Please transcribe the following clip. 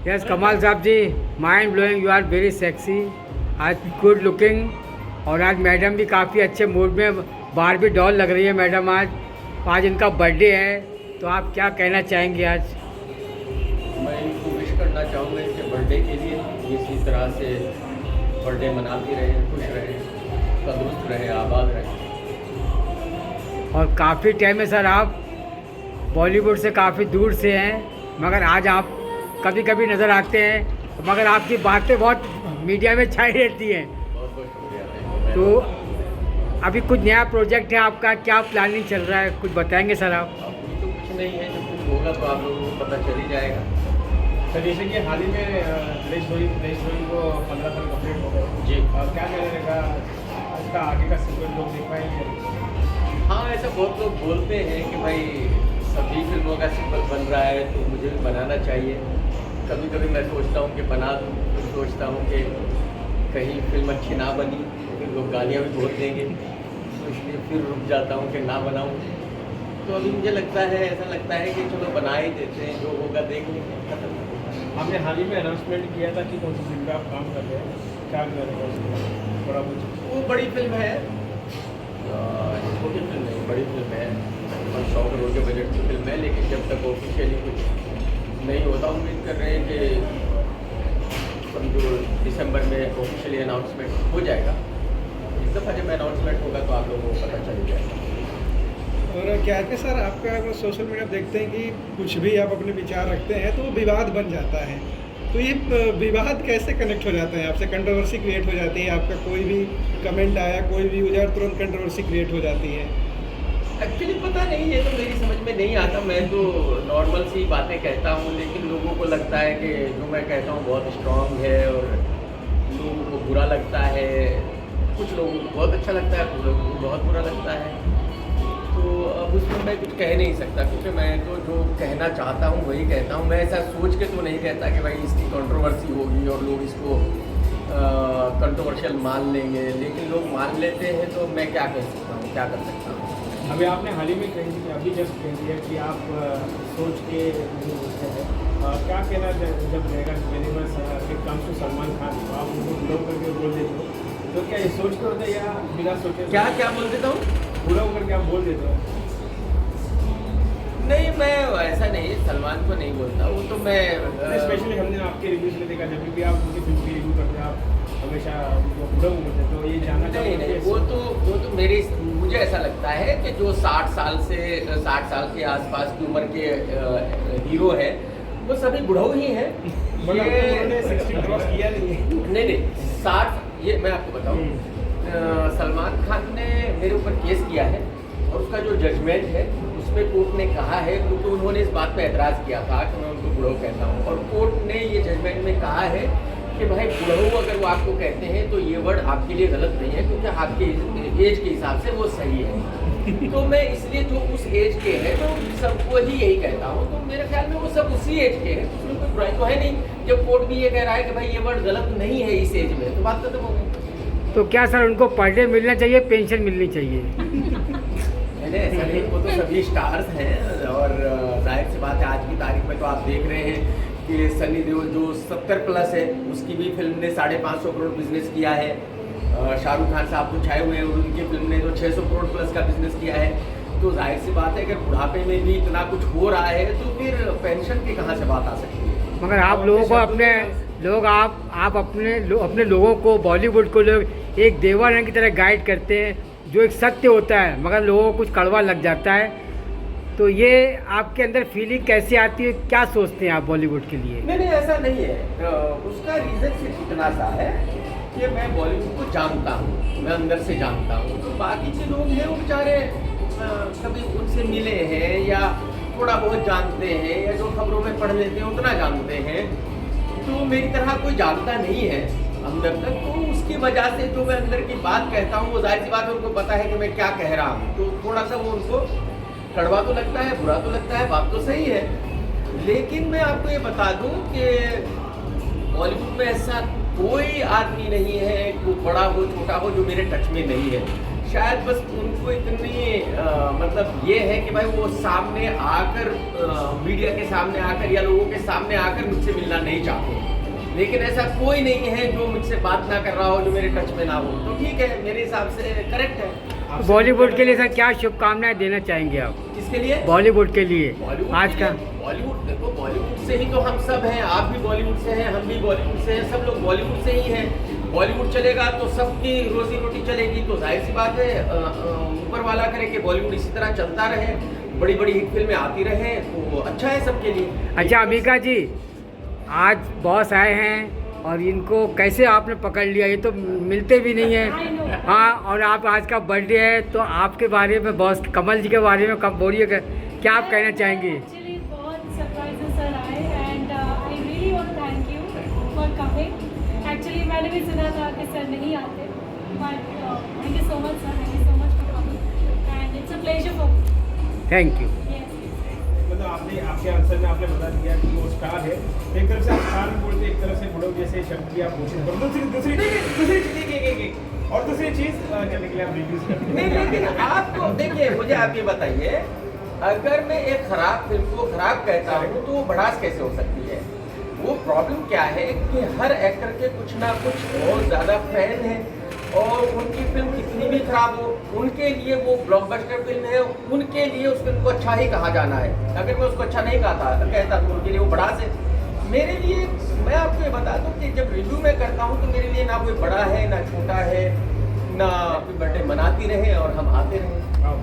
Yes Kamal Sahab ji, mind blowing, you are very sexy, आज good looking. और आज मैडम भी काफ़ी अच्छे मूड में, बाहर भी डॉल लग रही है मैडम। आज इनका बर्थडे है, तो आप क्या कहना चाहेंगे आज? मैं इनको विश करना चाहूँगा इनके बर्थडे के लिए, इसी तरह से बर्थडे मनाती रहे, खुश रहे, तंदुरुस्त रहे, आबाद रहे। और काफ़ी टाइम है सर, आप बॉलीवुड से काफ़ी दूर से हैं, मगर आज आप कभी कभी नज़र आते हैं, मगर आपकी बातें बहुत मीडिया में छाई रहती हैं। बहुत बहुत शुक्रिया। तो अभी कुछ नया प्रोजेक्ट है आपका, क्या प्लानिंग चल रहा है, कुछ बताएंगे सर आप? अभी तो कुछ नहीं है, जब कुछ होगा तो आप लोगों को पता चल ही जाएगा। सर जैसे कि हाल ही में दिनेश भाई को 15 साल कंप्लीट हो गए जी। और क्या कहने लगा इसका आगे का सीक्वल लोग देख पाएंगे? हाँ, ऐसा बहुत लोग बोलते हैं कि भाई सभी फिल्मों का सीक्वल बन रहा है तो मुझे भी बनाना चाहिए। कभी कभी मैं सोचता हूँ कि बना दूँ, फिर सोचता हूँ कि कहीं फिल्म अच्छी ना बनी तो फिर लोग गालियाँ भी बहुत देंगे, तो इसलिए फिर रुक जाता हूँ कि ना बनाऊँ। तो अभी मुझे लगता है, ऐसा लगता है कि चलो बना ही देते हैं, जो होगा देख लेंगे, खत्म। आपने हाल ही में अनाउंसमेंट किया था कि कौन सी फिल्म पे आप काम कर रहे हैं, क्या कर रहे हैं थोड़ा कुछ? वो बड़ी फिल्म है, छोटी फिल्म नहीं, बड़ी फिल्म है और 100 करोड़ के बजट की फिल्म है। लेकिन जब तक ऑफिशियली कुछ नहीं होता, उम्मीद कर रहे हैं कि समझो दिसंबर में ऑफिशियली अनाउंसमेंट हो जाएगा। इस दफ़ा जब अनाउंसमेंट होगा तो आप लोगों को पता चल जाएगा। और क्या है कि सर आपका वो सोशल मीडिया देखते हैं कि कुछ भी आप अपने विचार रखते हैं तो वो विवाद बन जाता है, तो ये विवाद कैसे कनेक्ट हो जाते हैं आपसे? कंट्रोवर्सी क्रिएट हो जाती है, आपका कोई भी कमेंट आया, कोई भी उजागर, तुरंत कंट्रोवर्सी क्रिएट हो जाती है। एक्चुअली पता नहीं, ये तो मेरी समझ में नहीं आता। मैं तो नॉर्मल सी बातें कहता हूँ, लेकिन लोगों को लगता है कि जो मैं कहता हूँ बहुत स्ट्रांग है और लोगों को बुरा लगता है। कुछ लोगों को बहुत अच्छा लगता है, कुछ लोगों को बहुत बुरा लगता है। तो अब उसमें मैं कुछ कह नहीं सकता, क्योंकि मैं तो जो कहना चाहता हूँ वही कहता हूँ। मैं ऐसा सोच के तो नहीं कहता कि भाई इसकी कंट्रोवर्सी होगी और लोग इसको कंट्रोवर्शियल मान लेंगे, लेकिन लोग मान लेते हैं तो मैं क्या कह सकता हूँ, क्या कर सकता हूँ। अभी आपने हाल ही में कही, अभी जस्ट कह दिया कि आप सोच के नहीं बोलते हैं, क्या कहना जब रहेगा मेरे पास एक काम टू सलमान खान, तो आप उनको बुलाओ करके बोल देते हो, तो क्या ये सोच के होता है या बिना सोचे? क्या क्या बोल देता हूँ? बुलाओ करके आप बोल देते हो? नहीं, मैं ऐसा नहीं, सलमान को नहीं बोलता, वो तो मैं स्पेशली हमने आपके रिव्यूज में देखा, जब भी आप उनकी फिल्म की रिव्यू करते हैं आप हमेशा उनको बुलाओ बोलते हैं, तो ये जानना नहीं नहीं, वो तो मेरी, मुझे ऐसा लगता है कि जो 60 साल के आसपास की उम्र के हीरो हैं वो सभी बुढ़ऊ ही हैं। उन्होंने 60 क्रॉस किया नहीं। नहीं 60, ये मैं आपको बताऊँ, सलमान खान ने मेरे ऊपर केस किया है और उसका जो जजमेंट है उसमें कोर्ट ने कहा है, क्योंकि उन्होंने इस बात पर ऐतराज़ किया था कि मैं उनको बुढ़ऊ कहता हूँ, और कोर्ट ने ये जजमेंट में कहा है कि भाई बुढ़ऊ अगर वो आपको कहते हैं तो ये वर्ड आपके लिए गलत नहीं है, क्योंकि आपके एज के हिसाब से वो सही है। तो मैं इसलिए जो उस एज के हैं तो सबको ही यही कहता हूँ, तो मेरे ख्याल में वो सब उसी एज के हैं, उसमें कोई बुराई तो है नहीं। जब कोर्ट भी ये कह रहा है कि भाई ये वर्ड गलत नहीं है इस एज में, तो बात खत्म हो गई। तो क्या सर उनको पर डे मिलना चाहिए, पेंशन मिलनी चाहिए? मैंने ऐसा नहीं, वो तो सभी स्टार्स हैं और जाहिर सी बात है आज की तारीख में तो आप देख रहे हैं कि सनी देओल जो 70 प्लस है, उसकी भी फिल्म ने 550 करोड़ बिजनेस किया है। शाहरुख खान साहब तो छाए हुए हैं, उनकी फिल्म ने तो 600 करोड़ प्लस का बिजनेस किया है। तो जाहिर सी बात है अगर बुढ़ापे में भी इतना कुछ हो रहा है तो फिर पेंशन की कहाँ से बात आ सकती है? मगर आप लोगों को अपने लोग आप अपने लोगों को, बॉलीवुड को लोग एक देवानंद की तरह गाइड करते हैं, जो एक सत्य होता है, मगर लोगों को कुछ कड़वा लग जाता है। तो ये आपके अंदर फीलिंग कैसे आती है, क्या सोचते हैं आप बॉलीवुड के लिए? नहीं ऐसा नहीं है। उसका रीज़न सिर्फ इतना सा है कि मैं बॉलीवुड को जानता हूँ, मैं अंदर से जानता हूँ। तो बाकी के लोग हैं वो बेचारे कभी उनसे मिले हैं या थोड़ा बहुत जानते हैं या जो खबरों में पढ़ लेते हैं उतना जानते हैं, तो मेरी तरह कोई जानता नहीं है अंदर तक। तो उसकी वजह से जो मैं अंदर की बात कहता हूँ वो जाहिर सी बात है उनको पता है कि मैं क्या कह रहा हूँ, तो थोड़ा सा वो उनको कड़वा तो लगता है, बुरा तो लगता है, बात तो सही है। लेकिन मैं आपको ये बता दूं कि बॉलीवुड में ऐसा कोई आदमी नहीं है, वो बड़ा हो छोटा हो, जो मेरे टच में नहीं है। शायद बस उनको इतनी मतलब ये है कि भाई वो सामने आकर मीडिया के सामने आकर या लोगों के सामने आकर मुझसे मिलना नहीं चाहते। लेकिन ऐसा कोई नहीं है जो मुझसे बात ना कर रहा हो, जो मेरे टच में ना हो, तो ठीक है, मेरे हिसाब से करेक्ट है। बॉलीवुड के लिए सर क्या शुभकामनाएं देना चाहेंगे आप? किसके लिए? बॉलीवुड के लिए। बॉलीवुड आज के का लिए, बॉलीवुड देखो, बॉलीवुड से ही तो हम सब हैं, आप भी बॉलीवुड से हैं, हम भी बॉलीवुड से हैं, सब लोग बॉलीवुड से ही हैं। बॉलीवुड चलेगा तो सबकी रोजी रोटी चलेगी, तो जाहिर सी बात है ऊपर वाला करे कि बॉलीवुड इसी तरह चलता रहे, बड़ी बड़ी हिट फिल्में आती रहे, तो अच्छा है सबके लिए। अच्छा अम्बिका जी, आज बॉस आए हैं और इनको कैसे आपने पकड़ लिया? ये तो मिलते भी नहीं है। हाँ, और आप आज का बर्थडे है तो आपके बारे में बॉस कमल जी के बारे में कब बोलिएगा, क्या आप कहना चाहेंगे? एक्चुअली बहुत सरप्राइजेस सर आए and I really want to thank you for coming. Actually मैंने भी सुना था कि सर नहीं आते, but thank you so much sir, thank you so much for coming and it's a pleasure for me. Thank you. मतलब आपने आपके आंसर में आपने बता दिया कि वो स्टार है। एक तरफ से आप स्टार भी बोलते, एक तरफ से बुढ़ो जैसे शब्द की आप कोशिश करो। दूसरी चीज और दूसरी चीज करने के लिए आप रिव्यूज करते हैं। नहीं, लेकिन आपको देखिए, मुझे आप ये बताइए, अगर मैं एक खराब फिल्म को खराब कहता हूँ तो वो भड़ास कैसे हो सकती है? वो प्रॉब्लम क्या है कि हर एक्टर के कुछ ना कुछ बहुत ज़्यादा फैन हैं और उनकी फिल्म कितनी भी खराब हो, उनके लिए वो ब्लॉकबस्टर फिल्म है, उनके लिए उस फिल्म को अच्छा ही कहा जाना है। अगर मैं उसको अच्छा नहीं कहता तो उनके लिए वो भड़ास है। मेरे लिए, मैं आपको ये बता दूं कि जब रिव्यू मैं करता हूं तो मेरे लिए ना कोई बड़ा है ना छोटा है, ना कोई बर्थडे मनाती रहे और हम आते रहे।